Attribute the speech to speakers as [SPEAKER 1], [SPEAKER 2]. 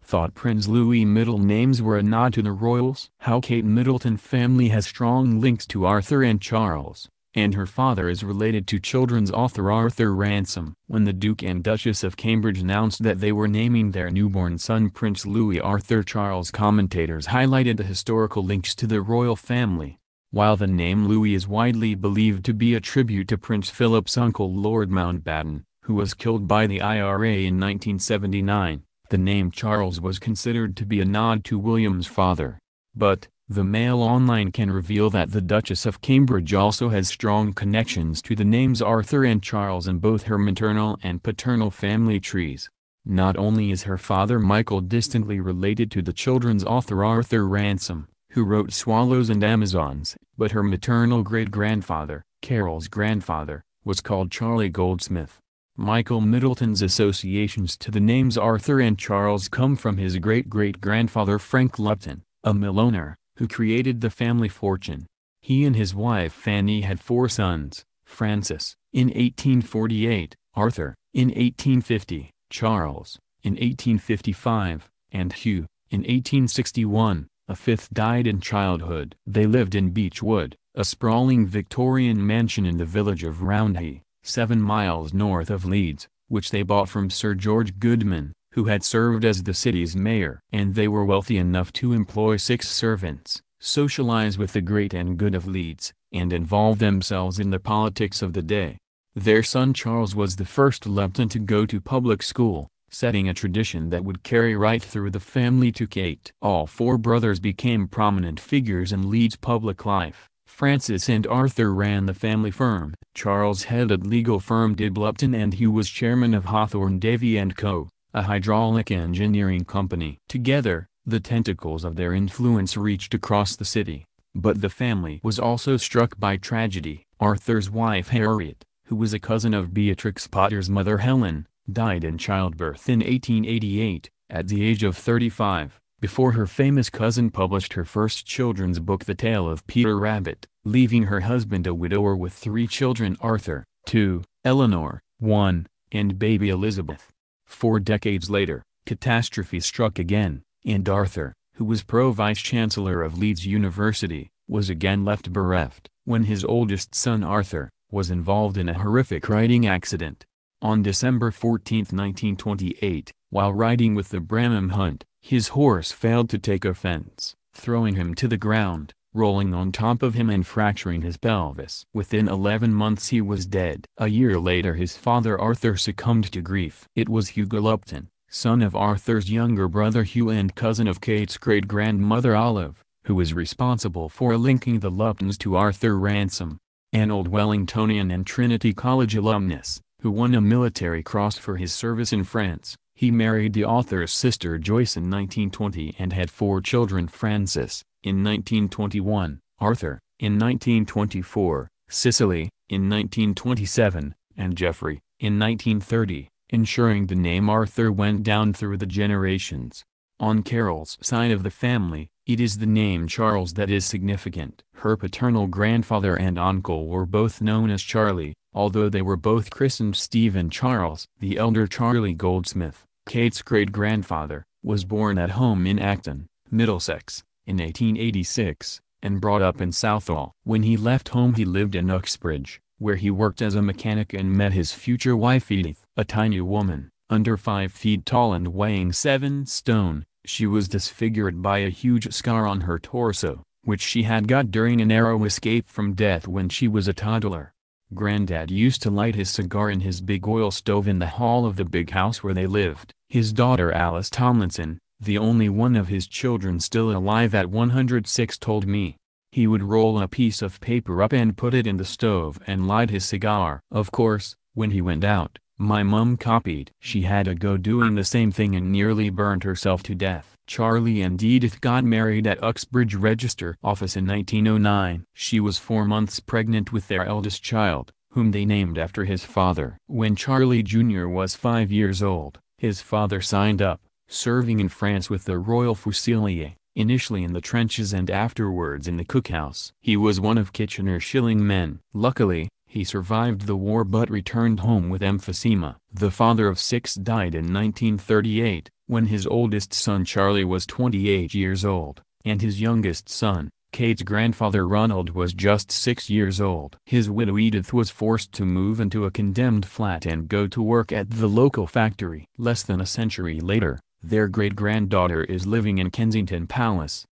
[SPEAKER 1] thought Prince Louis' middle names were a nod to the royals. How Kate Middleton family has strong links to Arthur and Charles, and her father is related to children's author Arthur Ransome. When the Duke and Duchess of Cambridge announced that they were naming their newborn son Prince Louis Arthur Charles, commentators highlighted the historical links to the royal family. While the name Louis is widely believed to be a tribute to Prince Philip's uncle Lord Mountbatten, who was killed by the IRA in 1979, the name Charles was considered to be a nod to William's father. But, the Mail Online can reveal that the Duchess of Cambridge also has strong connections to the names Arthur and Charles in both her maternal and paternal family trees. Not only is her father Michael distantly related to the children's author Arthur Ransome, who wrote Swallows and Amazons, but her maternal great-grandfather, Carol's grandfather, was called Charlie Goldsmith. Michael Middleton's associations to the names Arthur and Charles come from his great-great-grandfather Frank Lupton, a mill owner, who created the family fortune. He and his wife Fanny had 4 sons: Francis, in 1848, Arthur, in 1850, Charles, in 1855, and Hugh, in 1861. A 5th died in childhood. They lived in Beechwood, a sprawling Victorian mansion in the village of Roundhay, 7 miles north of Leeds, which they bought from Sir George Goodman, who had served as the city's mayor. And they were wealthy enough to employ 6 servants, socialize with the great and good of Leeds, and involve themselves in the politics of the day. Their son Charles was the first Lupton to go to public school, setting a tradition that would carry right through the family to Kate. All 4 brothers became prominent figures in Leeds' public life. Francis and Arthur ran the family firm. Charles headed legal firm Dibb Lupton, and Hugh was chairman of Hawthorne Davy & Co., a hydraulic engineering company. Together, the tentacles of their influence reached across the city. But the family was also struck by tragedy. Arthur's wife Harriet, who was a cousin of Beatrix Potter's mother Helen, died in childbirth in 1888, at the age of 35, before her famous cousin published her first children's book The Tale of Peter Rabbit, leaving her husband a widower with 3 children: Arthur, 2, Eleanor, 1, and baby Elizabeth. 4 decades later, catastrophe struck again, and Arthur, who was pro-vice-chancellor of Leeds University, was again left bereft, when his oldest son Arthur was involved in a horrific riding accident. On December 14, 1928, while riding with the Bramham Hunt, his horse failed to take offense, throwing him to the ground, rolling on top of him and fracturing his pelvis. Within 11 months he was dead. A year later his father Arthur succumbed to grief. It was Hugo Lupton, son of Arthur's younger brother Hugh and cousin of Kate's great-grandmother Olive, who was responsible for linking the Luptons to Arthur Ransome, an old Wellingtonian and Trinity College alumnus, who won a military cross for his service in France. He married the author's sister Joyce in 1920 and had 4 children: Francis, in 1921, Arthur, in 1924, Cicely, in 1927, and Geoffrey, in 1930, ensuring the name Arthur went down through the generations. On Carol's side of the family, it is the name Charles that is significant. Her paternal grandfather and uncle were both known as Charlie, although they were both christened Stephen Charles. The elder Charlie Goldsmith, Kate's great-grandfather, was born at home in Acton, Middlesex, in 1886, and brought up in Southall. When he left home he lived in Uxbridge, where he worked as a mechanic and met his future wife Edith, a tiny woman, under 5 feet tall and weighing 7 stone. She was disfigured by a huge scar on her torso, which she had got during a narrow escape from death when she was a toddler. Granddad used to light his cigar in his big oil stove in the hall of the big house where they lived. His daughter Alice Tomlinson, the only one of his children still alive at 106, told me he would roll a piece of paper up and put it in the stove and light his cigar. Of course, when he went out, my mum copied. She had a go doing the same thing and nearly burned herself to death. Charlie and Edith got married at Uxbridge Register Office in 1909. She was 4 months pregnant with their eldest child, whom they named after his father. When Charlie Jr. was 5 years old, his father signed up, serving in France with the Royal Fusiliers, initially in the trenches and afterwards in the cookhouse. He was one of Kitchener's shilling men. Luckily, he survived the war but returned home with emphysema. The father of 6 died in 1938, when his oldest son Charlie was 28 years old, and his youngest son, Kate's grandfather Ronald, was just 6 years old. His widow Edith was forced to move into a condemned flat and go to work at the local factory. Less than a century later, their great-granddaughter is living in Kensington Palace,